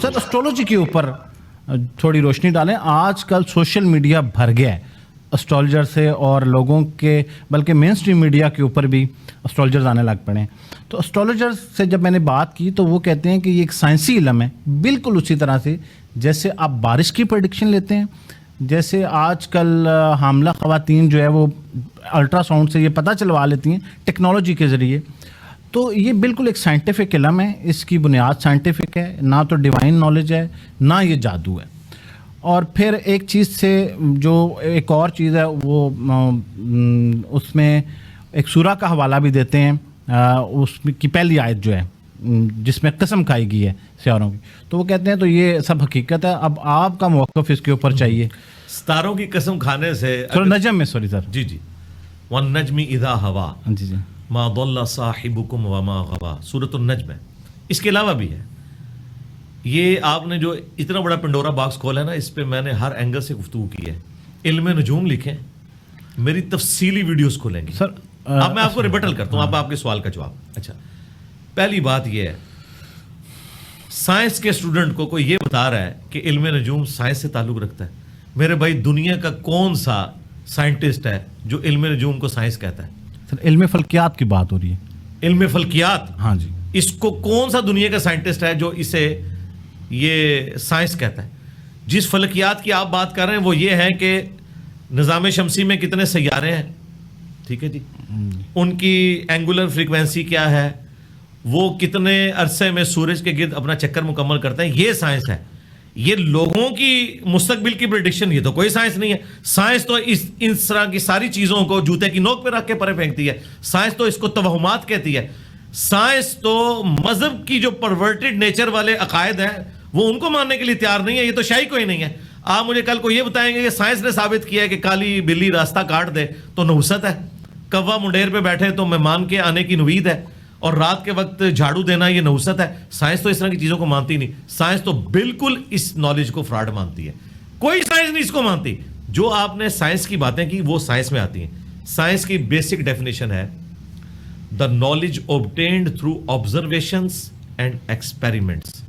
سر اسٹرولوجی کے اوپر تھوڑی روشنی ڈالیں. آج کل سوشل میڈیا بھر گیا ہے اسٹرولوجر سے, اور لوگوں کے بلکہ مین اسٹریم میڈیا کے اوپر بھی اسٹرولوجرز آنے لگ پڑے ہیں. تو اسٹرولوجر سے جب میں نے بات کی تو وہ کہتے ہیں کہ یہ ایک سائنسی علم ہے, بالکل اسی طرح سے جیسے آپ بارش کی پریڈکشن لیتے ہیں, جیسے آج کل حاملہ خواتین جو ہے وہ الٹرا ساؤنڈ سے یہ پتہ چلوا لیتی ہیں ٹیکنالوجی کے ذریعے. تو یہ بالکل ایک سائنٹیفک علم ہے, اس کی بنیاد سائنٹیفک ہے, نہ تو ڈیوائن نالج ہے نہ یہ جادو ہے. اور پھر ایک چیز سے جو ایک اور چیز ہے وہ اس میں ایک سورہ کا حوالہ بھی دیتے ہیں, اس کی پہلی آیت جو ہے جس میں قسم کھائی گئی ہے ستاروں کی, تو وہ کہتے ہیں تو یہ سب حقیقت ہے. اب آپ کا موقف اس کے اوپر چاہیے. ستاروں کی قسم کھانے سے نجم میں سوری سر جی والنجم اذا ہوا جی ما ضل صاحبکم وما غوا, سورۃ النجم ہے. اس کے علاوہ بھی ہے. یہ آپ نے جو اتنا بڑا پنڈورا باکس کھولا ہے نا, اس پہ میں نے ہر اینگل سے گفتگو کی ہے. علم نجوم لکھیں, میری تفصیلی ویڈیوز کھولیں گے سر. اب میں آپ کو ریبٹل کرتا ہوں, اب آپ کے سوال کا جواب. اچھا, پہلی بات یہ ہے, سائنس کے اسٹوڈنٹ کو کوئی یہ بتا رہا ہے کہ علم نجوم سائنس سے تعلق رکھتا ہے. میرے بھائی, دنیا کا کون سا سائنٹسٹ ہے جو علم نجوم کو سائنس کہتا ہے؟ سر علم فلکیات کی بات ہو رہی ہے. علم فلکیات, ہاں جی. اس کو کون سا دنیا کا سائنٹسٹ ہے جو اسے یہ سائنس کہتا ہے؟ جس فلکیات کی آپ بات کر رہے ہیں وہ یہ ہے کہ نظام شمسی میں کتنے سیارے ہیں, ٹھیک ہے جی, ان کی اینگولر فریکوینسی کیا ہے, وہ کتنے عرصے میں سورج کے گرد اپنا چکر مکمل کرتے ہیں, یہ سائنس ہے. یہ لوگوں کی مستقبل کی پریڈکشن, یہ تو کوئی سائنس نہیں ہے. سائنس تو اس طرح کی ساری چیزوں کو جوتے کی نوک پہ رکھ کے پرے پھینکتی ہے. سائنس تو اس کو توہمات کہتی ہے. سائنس تو مذہب کی جو پرورٹڈ نیچر والے عقائد ہیں وہ ان کو ماننے کے لیے تیار نہیں ہے. یہ تو شاہی کوئی نہیں ہے. آپ مجھے کل کو یہ بتائیں گے کہ سائنس نے ثابت کیا ہے کہ کالی بلی راستہ کاٹ دے تو نحوست ہے, کوا منڈیر پہ بیٹھے تو مہمان کے آنے کی نوید ہے, اور رات کے وقت جھاڑو دینا یہ نحوست ہے. سائنس تو اس طرح کی چیزوں کو مانتی نہیں. سائنس تو بالکل اس نالج کو فراڈ مانتی ہے. کوئی سائنس نہیں اس کو مانتی. جو آپ نے سائنس کی باتیں کی وہ سائنس میں آتی ہیں. سائنس کی بیسک ڈیفینیشن ہے the knowledge obtained through observations and experiments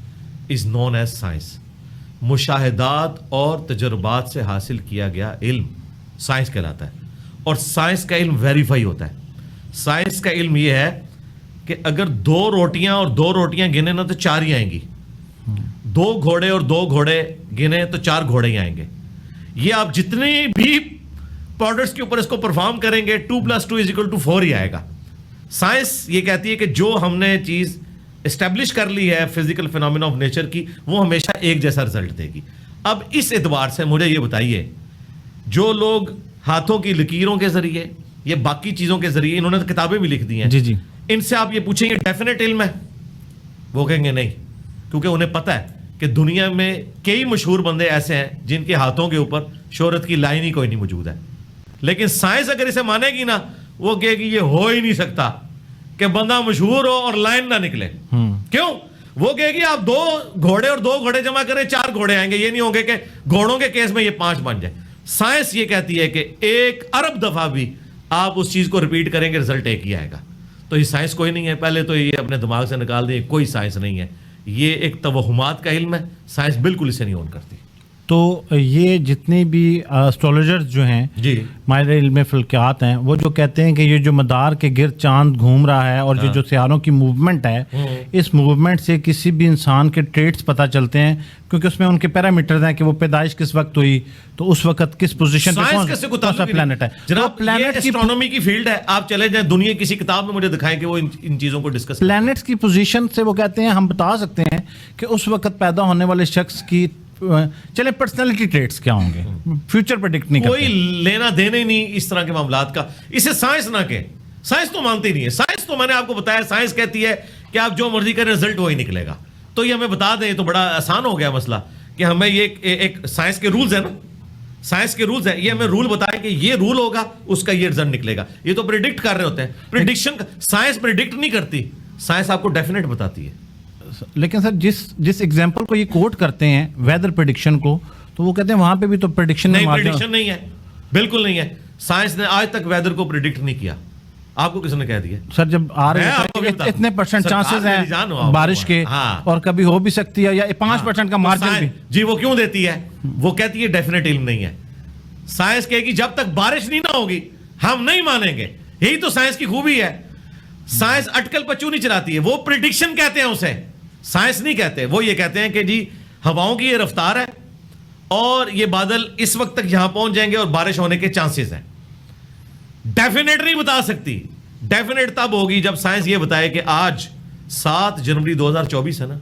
is known as science. مشاہدات اور تجربات سے حاصل کیا گیا علم سائنس کہلاتا ہے. اور سائنس کا علم ویریفائی ہوتا ہے. سائنس کا علم یہ ہے کہ اگر 2 روٹیاں اور 2 روٹیاں گنے نا تو 4 ہی آئیں گی, 2 گھوڑے اور 2 گھوڑے گنے تو 4 گھوڑے ہی آئیں گے. یہ آپ جتنے بھی پاؤڈرز کے اوپر اس کو پرفارم کریں گے 2 + 2 = 4 ہی آئے گا. سائنس یہ کہتی ہے کہ جو ہم نے چیز اسٹیبلش کر لی ہے فزیکل فینومینا آف نیچر کی, وہ ہمیشہ ایک جیسا رزلٹ دے گی. اب اس اعتبار سے مجھے یہ بتائیے, جو لوگ ہاتھوں کی لکیروں کے ذریعے یا باقی چیزوں کے ذریعے, انہوں نے کتابیں بھی لکھ دی ہیں, جی جی, ان سے آپ یہ پوچھیں گے ڈیفینیٹ علم ہے, وہ کہیں گے نہیں, کیونکہ انہیں پتہ ہے کہ دنیا میں کئی مشہور بندے ایسے ہیں جن کے ہاتھوں کے اوپر شہرت کی لائن ہی کوئی نہیں موجود ہے. لیکن سائنس اگر اسے مانے گی نا, وہ کہے گی یہ ہو ہی نہیں سکتا کہ بندہ مشہور ہو اور لائن نہ نکلے. کیوں؟ وہ کہے گی آپ 2 گھوڑے اور 2 گھوڑے جمع کریں 4 گھوڑے آئیں گے. یہ نہیں ہوں گے کہ گھوڑوں کے کیس میں یہ 5 بن جائے. سائنس یہ کہتی ہے کہ 1 ارب دفعہ بھی آپ اس چیز کو ریپیٹ کریں گے رزلٹ ایک ہی آئے گا. تو یہ سائنس کوئی نہیں ہے. پہلے تو یہ اپنے دماغ سے نکال دیں, کوئی سائنس نہیں ہے. یہ ایک توہمات کا علم ہے. سائنس بالکل اسے نہیں اون کرتی. تو یہ جتنے بھی اسٹرولوجرز جو ہیں جی, ماہر علم فلکیات ہیں, وہ جو کہتے ہیں کہ یہ جو مدار کے گرد چاند گھوم رہا ہے اور یہ جو سیاروں کی موومنٹ ہے, اس موومنٹ سے کسی بھی انسان کے ٹریٹس پتہ چلتے ہیں, کیونکہ اس میں ان کے پیرامیٹرز ہیں کہ وہ پیدائش کس وقت ہوئی, تو اس وقت کس پوزیشن پہ کون سا پلانٹ ہے. جناب پلانٹ اسٹرونومی کی فیلڈ ہے. آپ چلے جائیں دنیا کسی کتاب میں مجھے دکھائیں کہ وہ ان چیزوں کو ڈسکس. پلانٹس کی پوزیشن سے وہ کہتے ہیں ہم بتا سکتے ہیں کہ اس وقت پیدا ہونے والے شخص کی چلے پرسنالٹی ٹریٹس کیا ہوں گے, فیوچر پریڈکٹ نہیں کرتے. کوئی لینا دینا ہی نہیں اس طرح کے معاملات کا. اسے سائنس نہ کہ, سائنس تو مانتی نہیں ہے. سائنس تو میں نے آپ کو بتایا, سائنس کہتی ہے کہ آپ جو مرضی کریں رزلٹ وہی نکلے گا. تو یہ ہمیں بتا دیں تو بڑا آسان ہو گیا مسئلہ کہ ہمیں یہ ایک سائنس کے رولز ہیں نا, سائنس کے رولز ہیں, یہ ہمیں رول بتائیں کہ یہ رول ہوگا اس کا یہ رزلٹ نکلے گا. یہ تو پریڈکٹ کر رہے ہوتے ہیں. پریڈکشن سائنس پریڈکٹ نہیں کرتی, سائنس آپ کو ڈیفینیٹ بتاتی ہے. لیکن سر جس ایگزامپل کو یہ کوٹ کرتے ہیں ویدر پریڈکشن کو, تو وہ کہتے ہیں وہاں پہ بھی تو پریڈکشن نہیں, پریڈکشن نہیں ہے, بالکل نہیں ہے. سائنس نے آج تک ویدر کو پریڈکٹ نہیں کیا. آپ کو کس نے کہہ دیا؟ سر جب آ رہے میں آپ کو بھی ہیں بتاؤں، اتنے پرسنٹ سرکار چانسز میری جان ہو ہیں آپ بارش کو، کے ہاں۔ اور کبھی ہو بھی سکتی ہے یا 5% کا مارجن بھی. جی وہ کیوں دیتی ہے؟ وہ کہتی ہے ڈیفینیٹ علم نہیں ہے. سائنس کہے گی جب تک بارش نہیں نہ ہوگی ہم نہیں مانیں گے. یہی تو سائنس کی خوبی ہے. سائنس اٹکل پچو نہیں چلاتی ہے، وہ پریڈکشن کہتے ہیں اسے، سائنس نہیں کہتے. وہ یہ کہتے ہیں کہ جی ہواؤں کی یہ رفتار ہے اور یہ بادل اس وقت تک یہاں پہنچ جائیں گے اور بارش ہونے کے چانسز ہیں. ڈیفینیٹ نہیں بتا سکتی. ڈیفینیٹ تب ہوگی جب سائنس یہ بتائے کہ آج 7 جنوری 2024 ہے نا،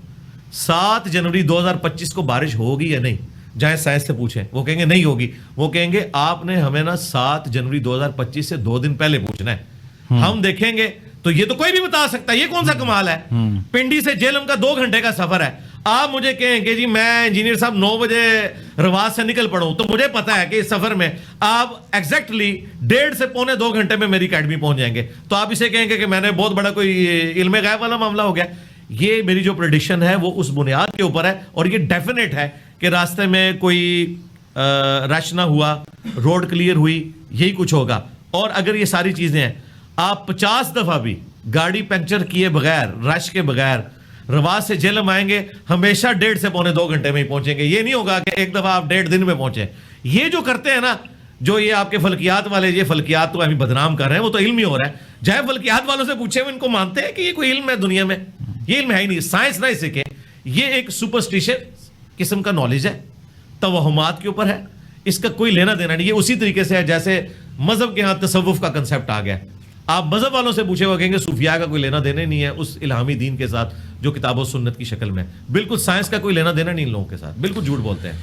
7 جنوری 2025 کو بارش ہوگی یا نہیں. جائیں سائنس سے پوچھیں، وہ کہیں گے نہیں ہوگی. وہ کہیں گے آپ نے ہمیں نا 7 جنوری 2025 سے 2 دن پہلے پوچھنا ہے. ہم دیکھیں گے. تو یہ تو کوئی بھی بتا سکتا ہے. یہ کون سا کمال ہے؟ پنڈی سے جیلم کا 2 گھنٹے کا سفر ہے. آپ مجھے کہیں کہ جی میں انجینئر صاحب 9 بجے رواس سے نکل پڑوں تو مجھے پتا ہے کہ اس سفر میں آپ ایگزیکٹلی 1.5 سے 1.25 گھنٹے میں میری اکیڈمی پہنچ جائیں گے. تو آپ اسے کہیں گے کہ میں نے بہت بڑا کوئی علم غیب والا معاملہ ہو گیا. یہ میری جو پریڈکشن ہے وہ اس بنیاد کے اوپر ہے اور یہ ڈیفینیٹ ہے کہ راستے میں کوئی رش نہ ہوا، روڈ کلیئر ہوئی، یہی کچھ ہوگا. اور اگر یہ ساری چیزیں ہیں، آپ 50 دفعہ بھی گاڑی پنکچر کیے بغیر، رش کے بغیر رواس سے جیلم آئیں گے، ہمیشہ 1.5 سے 2.25 گھنٹے میں ہی پہنچیں گے. یہ نہیں ہوگا کہ ایک دفعہ آپ 1.5 دن میں پہنچیں. یہ جو کرتے ہیں نا، جو یہ آپ کے فلکیات والے، یہ فلکیات تو ابھی بدنام کر رہے ہیں، وہ تو علم ہی ہو رہا ہے. جائے فلکیات والوں سے پوچھے وہ ان کو مانتے ہیں کہ یہ کوئی علم ہے دنیا میں؟ یہ علم ہے ہی نہیں. سائنس نہ سیکھے. یہ ایک سپرسٹیشن قسم کا نالج ہے، توہمات کے اوپر ہے. اس کا کوئی لینا دینا نہیں. یہ اسی طریقے سے ہے جیسے مذہب کے ہاں تصوف کا کنسیپٹ آ گیا. آپ مذہب والوں سے پوچھے وہ کہیں گے صوفیاء کا کوئی لینا دینا نہیں ہے اس الہامی دین کے ساتھ جو کتاب و سنت کی شکل میں ہے. بالکل سائنس کا کوئی لینا دینا نہیں ان لوگوں کے ساتھ. بالکل جھوٹ بولتے ہیں.